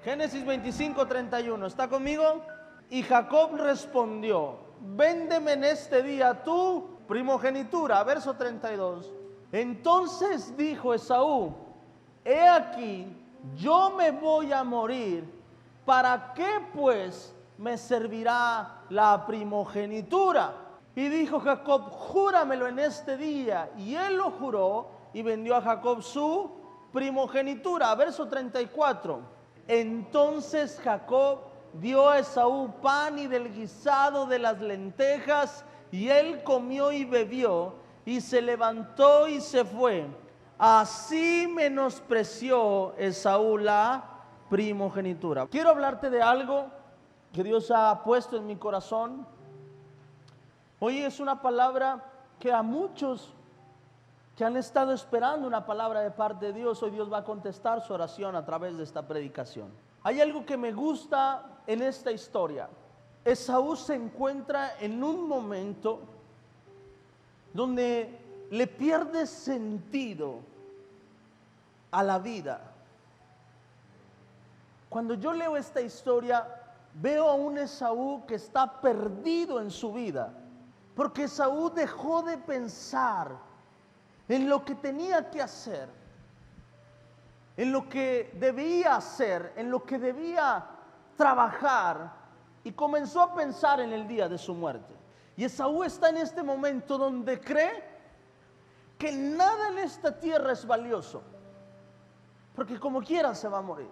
Génesis 25:31, ¿está conmigo? Y Jacob respondió: véndeme en este día tu primogenitura. Verso 32. Entonces dijo Esaú: he aquí, yo me voy a morir, ¿para qué pues me servirá la primogenitura? Y dijo Jacob: júramelo en este día. Y él lo juró, y vendió a Jacob su primogenitura. Verso 34. Entonces Jacob dio a Esaú pan y del guisado de las lentejas, y él comió y bebió, y se levantó y se fue. Así menospreció Esaú la primogenitura. Quiero hablarte de algo que Dios ha puesto en mi corazón. Hoy es una palabra que a muchos que han estado esperando una palabra de parte de Dios, hoy Dios va a contestar su oración a través de esta predicación. Hay algo que me gusta en esta historia. Esaú se encuentra en un momento donde le pierde sentido a la vida. Cuando yo leo esta historia, veo a un Esaú que está perdido en su vida, porque Esaú dejó de pensar en lo que tenía que hacer, en lo que debía hacer, en lo que debía trabajar, y comenzó a pensar en el día de su muerte. Y Esaú está en este momento donde cree que nada en esta tierra es valioso, porque como quiera se va a morir.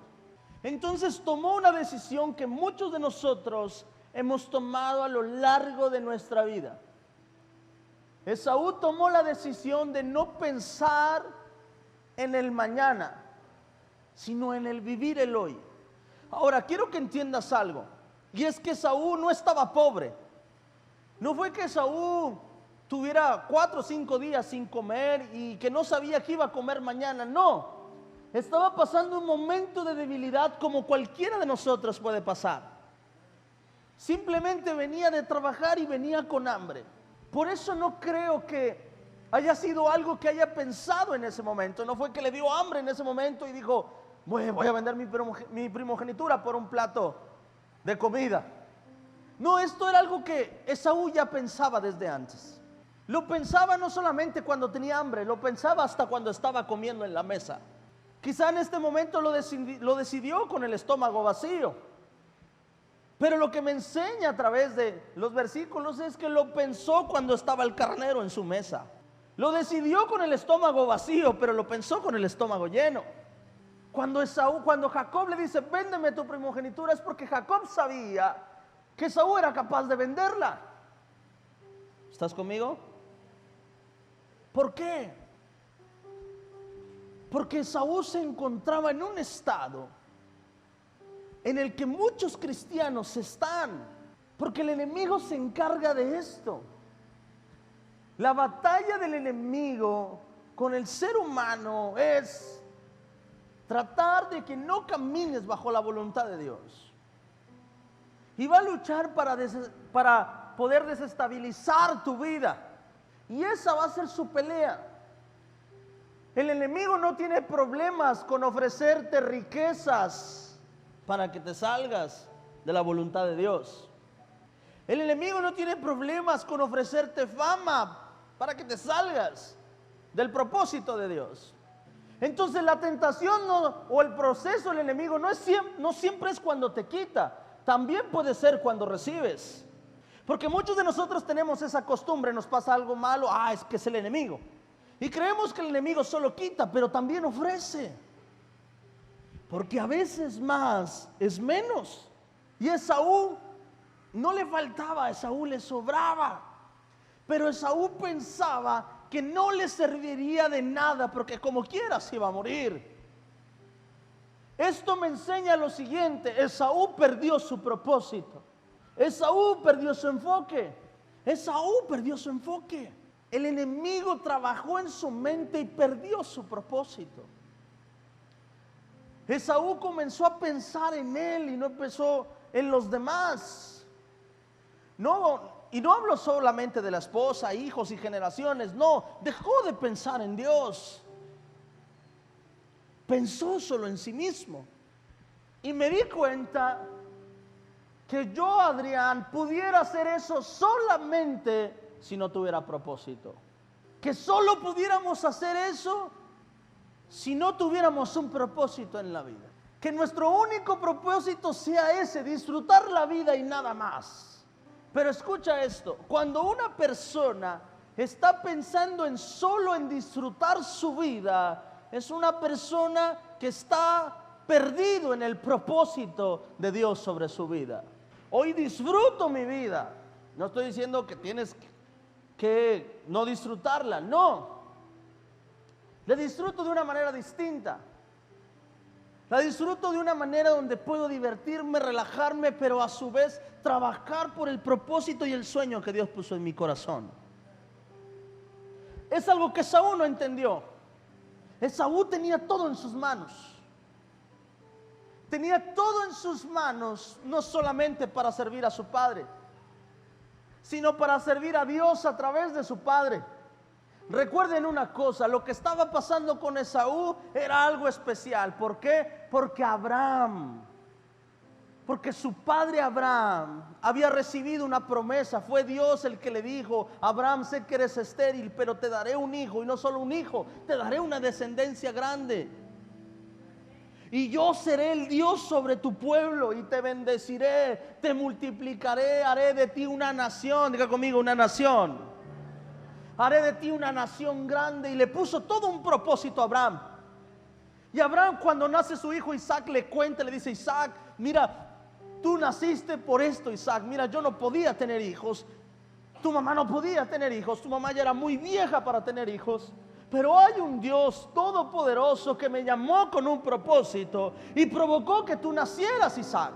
Entonces tomó una decisión que muchos de nosotros hemos tomado a lo largo de nuestra vida. Esaú tomó la decisión de no pensar en el mañana, sino en el vivir el hoy. Ahora, quiero que entiendas algo, y es que Esaú no estaba pobre. No fue que Esaú tuviera 4 o 5 días sin comer y que no sabía que iba a comer mañana. No, estaba pasando un momento de debilidad como cualquiera de nosotros puede pasar. Simplemente venía de trabajar y venía con hambre. Por eso no creo que haya sido algo que haya pensado en ese momento. No fue que le dio hambre en ese momento y dijo: voy a vender mi primogenitura por un plato de comida. No, esto era algo que Esaú ya pensaba desde antes. Lo pensaba no solamente cuando tenía hambre, lo pensaba hasta cuando estaba comiendo en la mesa. Quizá en este momento lo decidió con el estómago vacío. Pero lo que me enseña a través de los versículos es que lo pensó cuando estaba el carnero en su mesa. Lo decidió con el estómago vacío, pero lo pensó con el estómago lleno. Cuando Jacob le dice: véndeme tu primogenitura, es porque Jacob sabía que Esaú era capaz de venderla. ¿Estás conmigo? ¿Por qué? Porque Esaú se encontraba en un estado en el que muchos cristianos están, porque el enemigo se encarga de esto. La batalla del enemigo con el ser humano es tratar de que no camines bajo la voluntad de Dios. Y va a luchar para poder desestabilizar tu vida. Y esa va a ser su pelea. El enemigo no tiene problemas con ofrecerte riquezas para que te salgas de la voluntad de Dios. El enemigo no tiene problemas con ofrecerte fama para que te salgas del propósito de Dios. Entonces la tentación o el proceso del enemigo no siempre es cuando te quita, también puede ser cuando recibes. Porque muchos de nosotros tenemos esa costumbre: nos pasa algo malo, es que es el enemigo. Y creemos que el enemigo solo quita, pero también ofrece. Porque a veces más es menos. Y Esaú no le faltaba, a Esaú le sobraba. Pero Esaú pensaba que no le serviría de nada, porque como quiera se iba a morir. Esto me enseña lo siguiente: Esaú perdió su propósito. Esaú perdió su enfoque. Esaú perdió su enfoque. El enemigo trabajó en su mente y perdió su propósito. Esaú comenzó a pensar en él y no pensó en los demás. Y no hablo solamente de la esposa, hijos y generaciones. No, dejó de pensar en Dios. Pensó solo en sí mismo. Y me di cuenta que yo, Adrián, pudiera hacer eso solamente si no tuviera propósito. Que solo pudiéramos hacer eso si no tuviéramos un propósito en la vida. Que nuestro único propósito sea ese, disfrutar la vida y nada más. Pero escucha esto, cuando una persona está pensando solo en disfrutar su vida, es una persona que está perdido en el propósito de Dios sobre su vida. Hoy disfruto mi vida. No estoy diciendo que tienes que no disfrutarla, no. La disfruto de una manera distinta. La disfruto de una manera donde puedo divertirme, relajarme, pero a su vez trabajar por el propósito y el sueño que Dios puso en mi corazón. Es algo que Esaú no entendió. Esaú tenía todo en sus manos. Tenía todo en sus manos, no solamente para servir a su padre, sino para servir a Dios a través de su padre. Recuerden una cosa, lo que estaba pasando con Esaú era algo especial. ¿Por qué? Porque su padre Abraham había recibido una promesa. Fue Dios el que le dijo: Abraham, sé que eres estéril, pero te daré un hijo, y no solo un hijo, te daré una descendencia grande. Y yo seré el Dios sobre tu pueblo, y te bendeciré, te multiplicaré, haré de ti una nación. Diga conmigo, una nación. Haré de ti una nación grande. Y le puso todo un propósito a Abraham. Y Abraham, cuando nace su hijo Isaac, le cuenta, le dice: Isaac, mira, tú naciste por esto, Isaac. Mira, yo no podía tener hijos. Tu mamá no podía tener hijos. Tu mamá ya era muy vieja para tener hijos. Pero hay un Dios todopoderoso que me llamó con un propósito y provocó que tú nacieras, Isaac.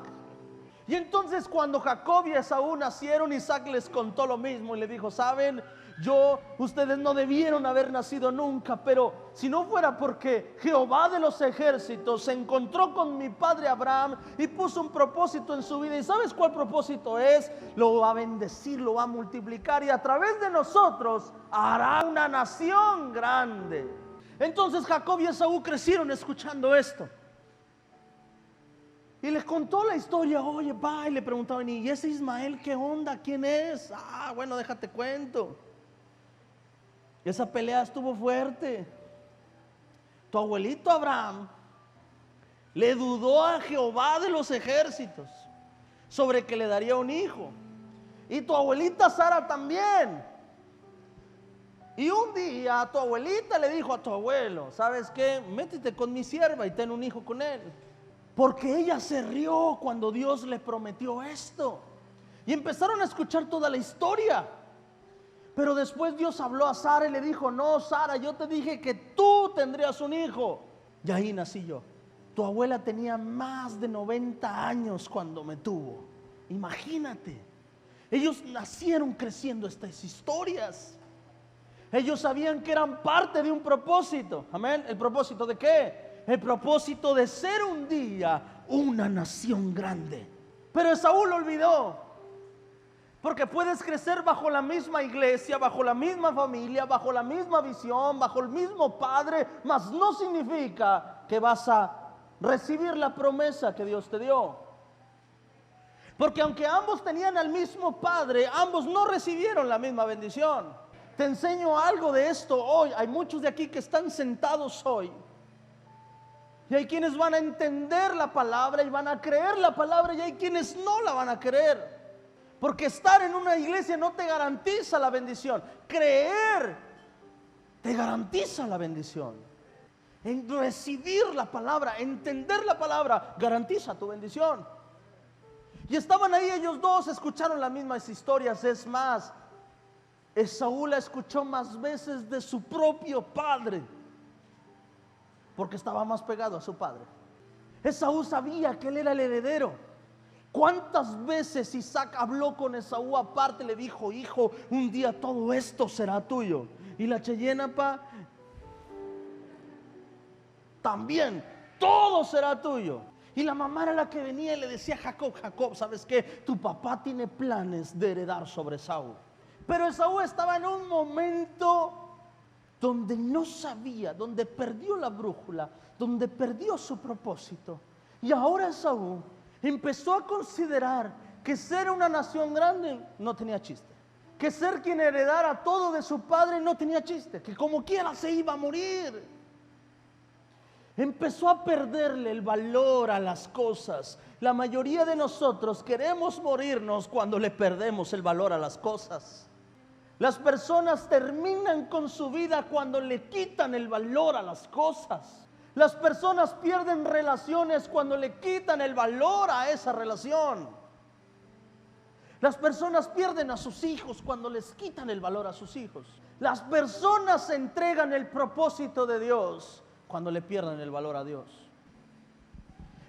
Y entonces cuando Jacob y Esaú nacieron, Isaac les contó lo mismo y le dijo: saben, ustedes no debieron haber nacido nunca, pero si no fuera porque Jehová de los ejércitos se encontró con mi padre Abraham y puso un propósito en su vida. ¿Y sabes cuál propósito es? Lo va a bendecir, lo va a multiplicar, y a través de nosotros hará una nación grande. Entonces Jacob y Esaú crecieron escuchando esto. Y les contó la historia. Oye, pa, y le preguntaban: ¿y ese Ismael qué onda? ¿Quién es? Ah, bueno, déjate cuento. Esa pelea estuvo fuerte. Tu abuelito Abraham le dudó a Jehová de los ejércitos sobre que le daría un hijo. Y tu abuelita Sara también. Y un día tu abuelita le dijo a tu abuelo: ¿sabes qué? Métete con mi sierva y ten un hijo con él. Porque ella se rió cuando Dios le prometió esto. Y empezaron a escuchar toda la historia. Pero después Dios habló a Sara y le dijo: no, Sara, yo te dije que tú tendrías un hijo. Y ahí nací yo. Tu abuela tenía más de 90 años cuando me tuvo. Imagínate. Ellos nacieron creciendo estas historias. Ellos sabían que eran parte de un propósito. Amén. ¿El propósito de qué? El propósito de ser un día una nación grande. Pero Esaú lo olvidó. Porque puedes crecer bajo la misma iglesia, bajo la misma familia, bajo la misma visión, bajo el mismo padre, mas no significa que vas a recibir la promesa que Dios te dio. Porque aunque ambos tenían al mismo padre, ambos no recibieron la misma bendición. Te enseño algo de esto hoy. Hay muchos de aquí que están sentados hoy. Y hay quienes van a entender la palabra y van a creer la palabra, y hay quienes no la van a creer. Porque estar en una iglesia no te garantiza la bendición. Creer te garantiza la bendición. En recibir la palabra, entender la palabra, garantiza tu bendición. Y estaban ahí ellos dos, escucharon las mismas historias. Es más, Esaú la escuchó más veces de su propio padre, porque estaba más pegado a su padre. Esaú sabía que él era el heredero. ¿Cuántas veces Isaac habló con Esaú aparte? Le dijo: hijo, un día todo esto será tuyo. Y la Cheyenne, también, todo será tuyo. Y la mamá era la que venía y le decía a Jacob: Jacob, ¿sabes qué? Tu papá tiene planes de heredar sobre Esaú. Pero Esaú estaba en un momento donde no sabía, donde perdió la brújula, donde perdió su propósito. Y ahora Esaú empezó a considerar que ser una nación grande no tenía chiste, que ser quien heredara todo de su padre no tenía chiste, que como quiera se iba a morir. Empezó a perderle el valor a las cosas. La mayoría de nosotros queremos morirnos cuando le perdemos el valor a las cosas. Las personas terminan con su vida cuando le quitan el valor a las cosas. Las personas pierden relaciones cuando le quitan el valor a esa relación. Las personas pierden a sus hijos cuando les quitan el valor a sus hijos. Las personas entregan el propósito de Dios cuando le pierden el valor a Dios.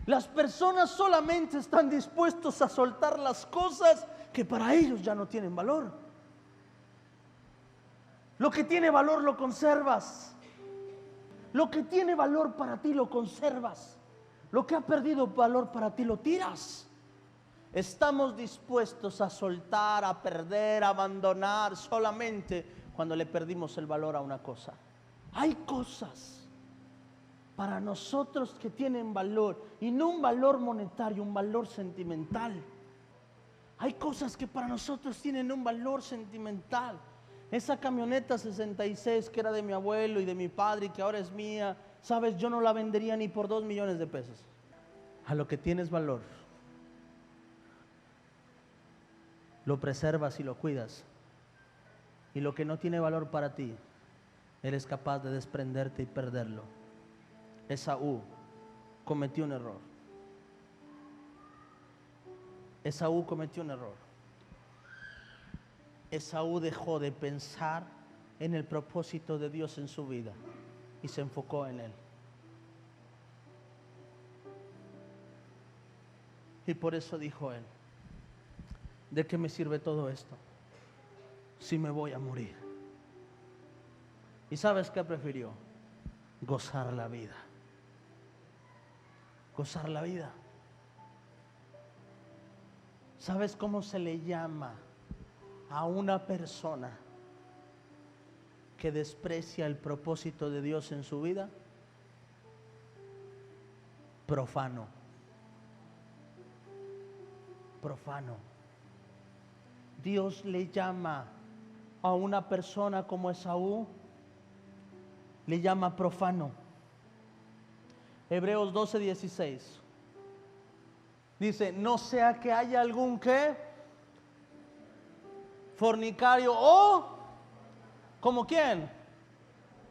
Las personas solamente están dispuestos a soltar las cosas que para ellos ya no tienen valor. Lo que tiene valor lo conservas. Lo que tiene valor para ti lo conservas. Lo que ha perdido valor para ti lo tiras. Estamos dispuestos a soltar, a perder, a abandonar solamente cuando le perdimos el valor a una cosa. Hay cosas para nosotros que tienen valor, y no un valor monetario, un valor sentimental. Hay cosas que para nosotros tienen un valor sentimental. Esa camioneta 66 que era de mi abuelo y de mi padre y que ahora es mía, sabes, yo no la vendería ni por 2 millones de pesos. A lo que tienes valor, lo preservas y lo cuidas. Y lo que no tiene valor para ti, eres capaz de desprenderte y perderlo. Esaú cometió un error. Esaú cometió un error. Esaú dejó de pensar en el propósito de Dios en su vida y se enfocó en él. Y por eso dijo él: ¿de qué me sirve todo esto si me voy a morir? ¿Y sabes qué prefirió? Gozar la vida. Gozar la vida. ¿Sabes cómo se le llama a una persona que desprecia el propósito de Dios en su vida? Profano. Profano. Dios le llama a una persona como Esaú, le llama profano. Hebreos 12:16 dice: no sea que haya algún ¿qué? Fornicario o ¿como quién?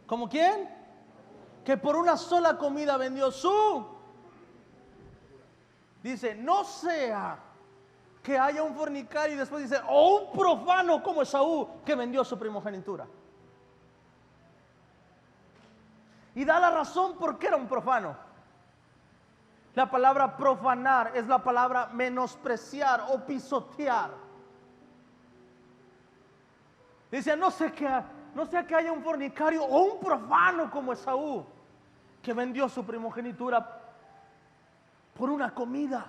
¿Como quién? Que por una sola comida vendió su. Dice: no sea que haya un fornicario, y después dice: o un profano como Esaú, que vendió su primogenitura. Y da la razón por qué era un profano. La palabra profanar es la palabra menospreciar o pisotear. Dice: no sea que haya un fornicario o un profano como Esaú, que vendió su primogenitura por una comida.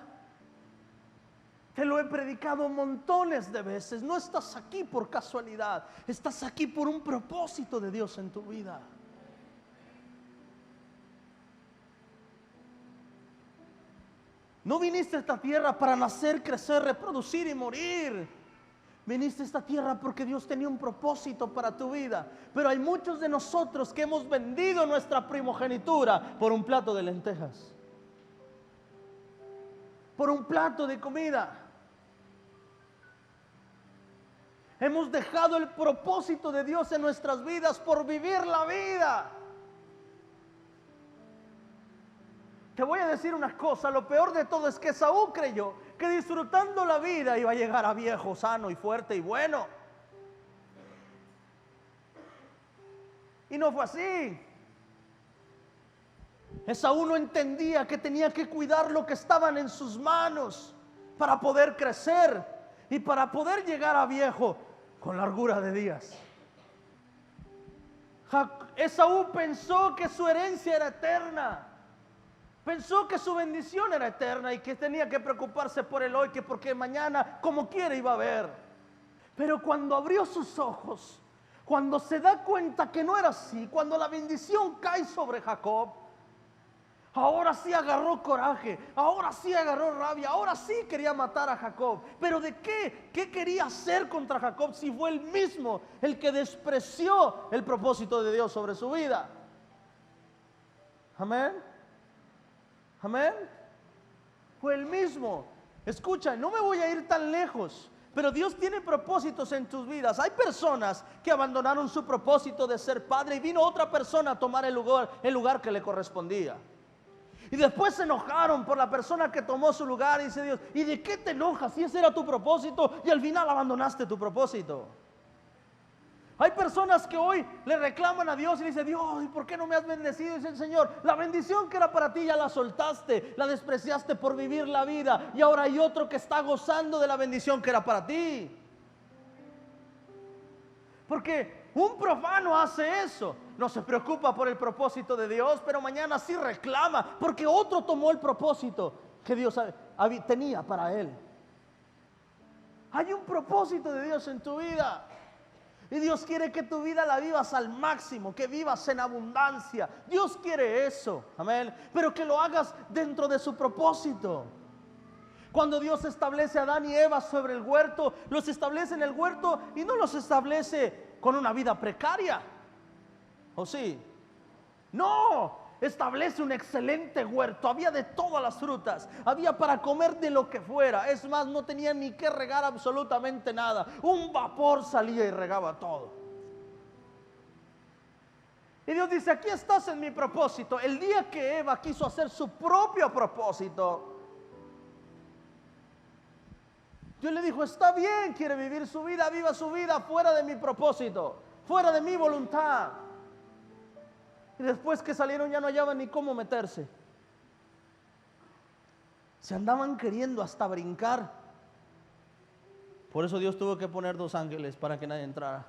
Te lo he predicado montones de veces. No estás aquí por casualidad, estás aquí por un propósito de Dios en tu vida. No viniste a esta tierra para nacer, crecer, reproducir y morir. Viniste a esta tierra porque Dios tenía un propósito para tu vida. Pero hay muchos de nosotros que hemos vendido nuestra primogenitura por un plato de lentejas, por un plato de comida. Hemos dejado el propósito de Dios en nuestras vidas por vivir la vida. Te voy a decir una cosa: lo peor de todo es que Esaú creyó que disfrutando la vida iba a llegar a viejo, sano y fuerte y bueno. Y no fue así. Esaú no entendía que tenía que cuidar lo que estaban en sus manos para poder crecer y para poder llegar a viejo con largura de días. Esaú pensó que su herencia era eterna. Pensó que su bendición era eterna y que tenía que preocuparse por el hoy, que porque mañana como quiera iba a ver. Pero cuando abrió sus ojos, cuando se da cuenta que no era así, cuando la bendición cae sobre Jacob, Ahora sí agarró coraje, ahora sí agarró rabia, ahora sí quería matar a Jacob. Pero ¿de qué? ¿Qué quería hacer contra Jacob si fue él mismo el que despreció el propósito de Dios sobre su vida? Amén. Amén. Fue él mismo. Escucha, no me voy a ir tan lejos, pero Dios tiene propósitos en tus vidas. Hay personas que abandonaron su propósito de ser padre y vino otra persona a tomar el lugar que le correspondía. Y después se enojaron por la persona que tomó su lugar. Y dice Dios, ¿y de qué te enojas si ese era tu propósito y al final abandonaste tu propósito? Hay personas que hoy le reclaman a Dios y le dicen, Dios, ¿y por qué no me has bendecido? Y dice el Señor, la bendición que era para ti ya la soltaste, la despreciaste por vivir la vida. Y ahora hay otro que está gozando de la bendición que era para ti. Porque un profano hace eso. No se preocupa por el propósito de Dios, pero mañana sí reclama porque otro tomó el propósito que Dios tenía para él. Hay un propósito de Dios en tu vida. Y Dios quiere que tu vida la vivas al máximo, que vivas en abundancia. Dios quiere eso, amén. Pero que lo hagas dentro de su propósito. Cuando Dios establece a Adán y Eva sobre el huerto, los establece en el huerto y no los establece con una vida precaria. ¿O sí? No, establece un excelente huerto. Había de todas las frutas, había para comer de lo que fuera. Es más, no tenían ni que regar absolutamente nada. Un vapor salía y regaba todo. Y Dios dice, aquí estás en mi propósito. El día que Eva quiso hacer su propio propósito, Dios le dijo, está bien, quiere vivir su vida, viva su vida fuera de mi propósito, fuera de mi voluntad. Y después que salieron ya no hallaban ni cómo meterse. Se andaban queriendo hasta brincar. Por eso Dios tuvo que poner 2 ángeles para que nadie entrara.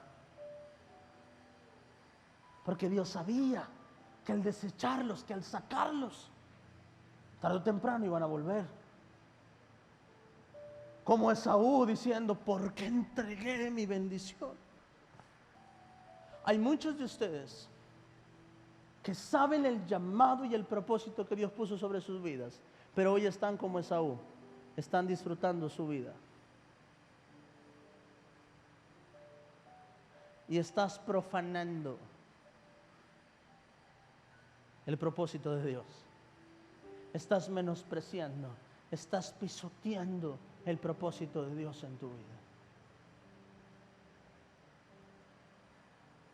Porque Dios sabía que al desecharlos, que al sacarlos, tarde o temprano iban a volver. Como Esaú diciendo, ¿por qué entregué mi bendición? Hay muchos de ustedes que saben el llamado y el propósito que Dios puso sobre sus vidas, pero hoy están como Esaú, están disfrutando su vida. Y estás profanando el propósito de Dios. Estás menospreciando, estás pisoteando el propósito de Dios en tu vida.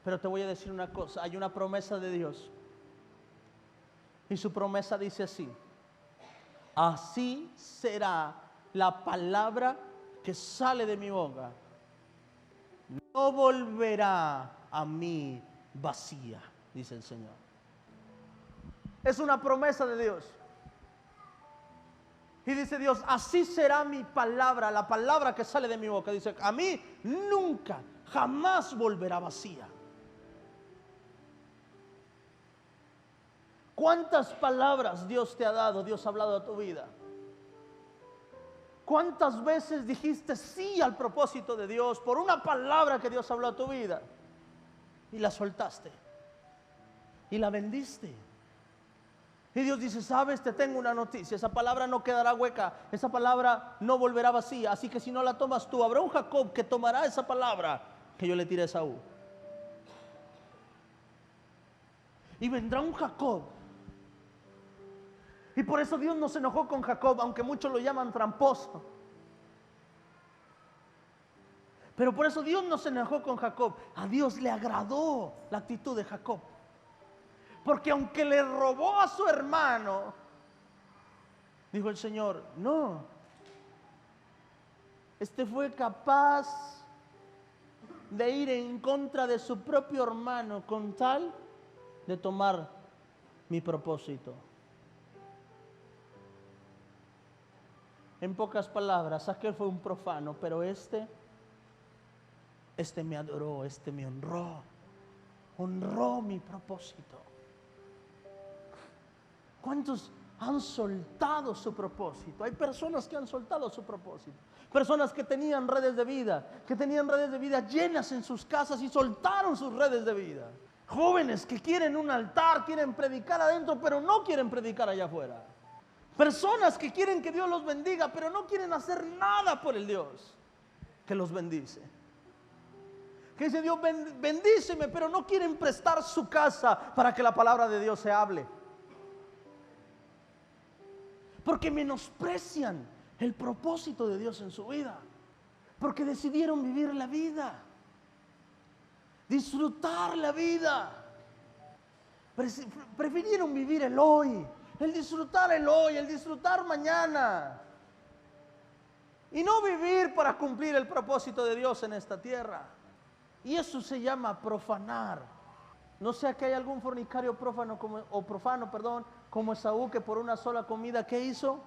Pero te voy a decir una cosa, hay una promesa de Dios. Y su promesa dice así: así será la palabra que sale de mi boca. No volverá a mí vacía, dice el Señor. Es una promesa de Dios. Y dice Dios, así será mi palabra, la palabra que sale de mi boca. Dice, a mí nunca, jamás volverá vacía. ¿Cuántas palabras Dios te ha dado, Dios ha hablado a tu vida? ¿Cuántas veces dijiste sí al propósito de Dios por una palabra que Dios habló a tu vida? Y la soltaste. Y la vendiste. Y Dios dice, sabes, te tengo una noticia. Esa palabra no quedará hueca. Esa palabra no volverá vacía. Así que si no la tomas tú, habrá un Jacob que tomará esa palabra que yo le tiré a Esaú. Y vendrá un Jacob. Y por eso Dios no se enojó con Jacob, aunque muchos lo llaman tramposo. Pero por eso Dios no se enojó con Jacob. A Dios le agradó la actitud de Jacob. Porque aunque le robó a su hermano, dijo el Señor, no. Este fue capaz de ir en contra de su propio hermano con tal de tomar mi propósito. En pocas palabras, aquel fue un profano, pero este me adoró, este me honró mi propósito. ¿Cuántos han soltado su propósito? Hay personas que han soltado su propósito. Personas que tenían redes de vida, llenas en sus casas y soltaron sus redes de vida. Jóvenes que quieren un altar, quieren predicar adentro, pero no quieren predicar allá afuera. Personas que quieren que Dios los bendiga, pero no quieren hacer nada por el Dios que los bendice. Que dice: Dios, bendíceme, pero no quieren prestar su casa para que la palabra de Dios se hable. Porque menosprecian el propósito de Dios en su vida. Porque decidieron vivir la vida, disfrutar la vida. Prefirieron vivir el hoy, el disfrutar mañana. Y no vivir para cumplir el propósito de Dios en esta tierra. Y eso se llama profanar. No sea que hay algún fornicario profano como Esaú, que por una sola comida, ¿qué hizo?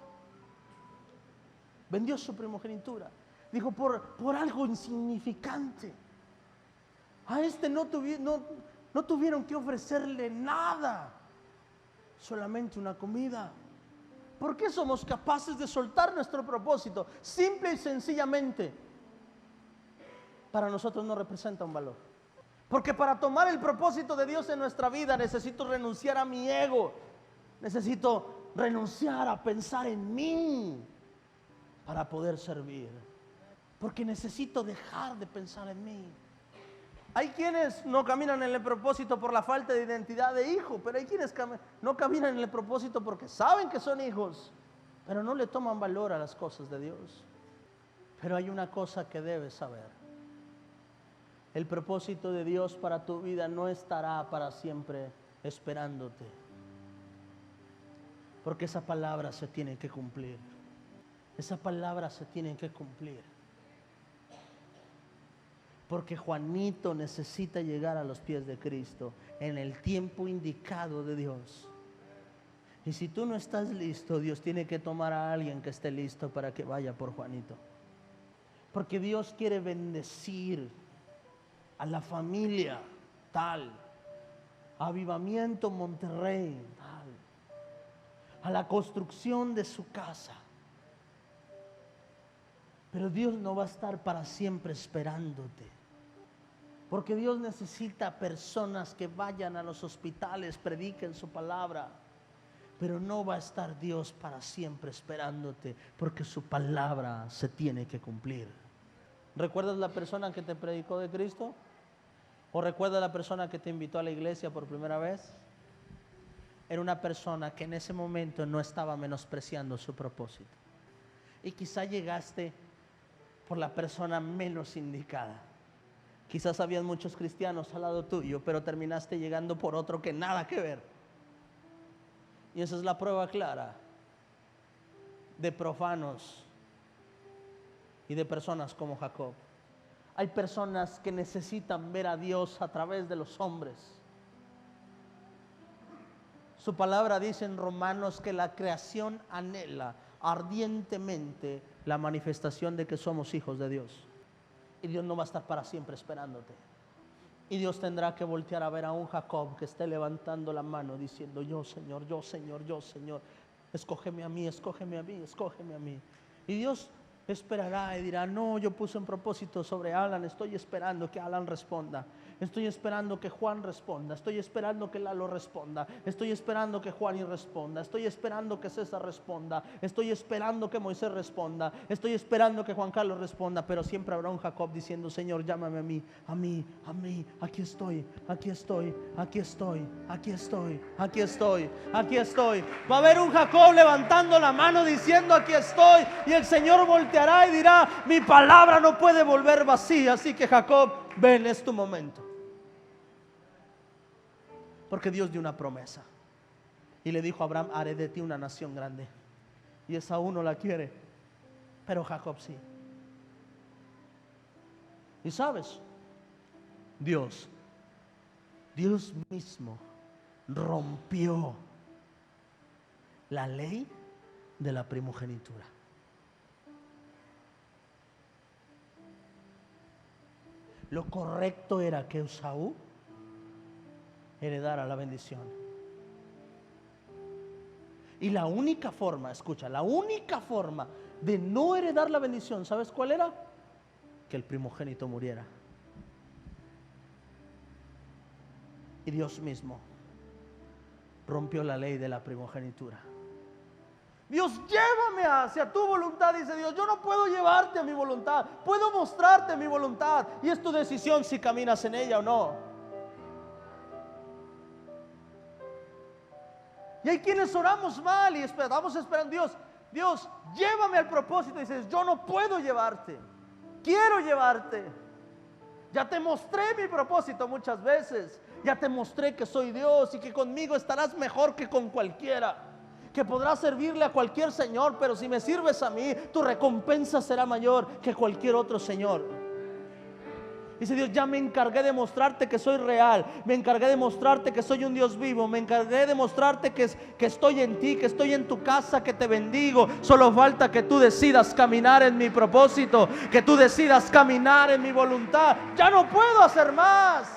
Vendió su primogenitura. Dijo: por algo insignificante. A este no tuvieron que ofrecerle nada, solamente una comida. ¿Por qué somos capaces de soltar nuestro propósito? Simple y sencillamente, para nosotros no representa un valor. Porque para tomar el propósito de Dios en nuestra vida necesito renunciar a mi ego. Necesito renunciar a pensar en mí para poder servir. Porque necesito dejar de pensar en mí. Hay quienes no caminan en el propósito por la falta de identidad de hijo, pero hay quienes no caminan en el propósito porque saben que son hijos, pero no le toman valor a las cosas de Dios. Pero hay una cosa que debes saber: el propósito de Dios para tu vida no estará para siempre esperándote, porque esa palabra se tiene que cumplir. Esa palabra se tiene que cumplir. Porque Juanito necesita llegar a los pies de Cristo en el tiempo indicado de Dios. Y si tú no estás listo, Dios tiene que tomar a alguien que esté listo para que vaya por Juanito. Porque Dios quiere bendecir a la familia tal, a Avivamiento Monterrey tal, a la construcción de su casa. Pero Dios no va a estar para siempre esperándote. Porque Dios necesita personas que vayan a los hospitales, prediquen su palabra. Pero no va a estar Dios para siempre esperándote, porque su palabra se tiene que cumplir. ¿Recuerdas la persona que te predicó de Cristo? ¿O recuerdas la persona que te invitó a la iglesia por primera vez? Era una persona que en ese momento no estaba menospreciando su propósito. Y quizá llegaste por la persona menos indicada. Quizás habían muchos cristianos al lado tuyo, pero terminaste llegando por otro que nada que ver. Y esa es la prueba clara de profanos y de personas como Jacob. Hay personas que necesitan ver a Dios a través de los hombres. Su palabra dice en Romanos que la creación anhela ardientemente la manifestación de que somos hijos de Dios. Y Dios no va a estar para siempre esperándote. Y Dios tendrá que voltear a ver a un Jacob que esté levantando la mano diciendo: yo Señor, yo Señor, yo Señor, escógeme a mí, escógeme a mí, escógeme a mí. Y Dios esperará y dirá: no, yo puse un propósito sobre Alan, estoy esperando que Alan responda. Estoy esperando que Juan responda. Estoy esperando que Lalo responda. Estoy esperando que Juani responda. Estoy esperando que César responda. Estoy esperando que Moisés responda. Estoy esperando que Juan Carlos responda. Pero siempre habrá un Jacob diciendo: Señor, llámame a mí, a mí, a mí. Aquí estoy, aquí estoy, aquí estoy, aquí estoy, aquí estoy, aquí estoy. Va a haber un Jacob levantando la mano diciendo: aquí estoy. Y el Señor volteará y dirá: mi palabra no puede volver vacía. Así que Jacob, ven, es tu momento. Porque Dios dio una promesa y le dijo a Abraham: haré de ti una nación grande. Y Esaú no la quiere, pero Jacob sí. Y sabes, Dios mismo rompió la ley de la primogenitura. Lo correcto era que Esaú heredara la bendición. Y la única forma, escucha, la única forma de no heredar la bendición, ¿sabes cuál era? Que el primogénito muriera. Y Dios mismo rompió la ley de la primogenitura. Dios, llévame hacia tu voluntad, dice Dios. Yo no puedo llevarte a mi voluntad, puedo mostrarte mi voluntad, y es tu decisión si caminas en ella o no. Y hay quienes oramos mal y estamos esperando, Dios, llévame al propósito. Y dices, yo no puedo llevarte, quiero llevarte. Ya te mostré mi propósito muchas veces, ya te mostré que soy Dios y que conmigo estarás mejor que con cualquiera, que podrás servirle a cualquier señor, pero si me sirves a mí, tu recompensa será mayor que cualquier otro señor. Dice Dios, ya me encargué de mostrarte que soy real, me encargué de mostrarte que soy un Dios vivo, me encargué de mostrarte que estoy en ti, que estoy en tu casa, que te bendigo. Solo falta que tú decidas caminar en mi propósito, que tú decidas caminar en mi voluntad. Ya no puedo hacer más.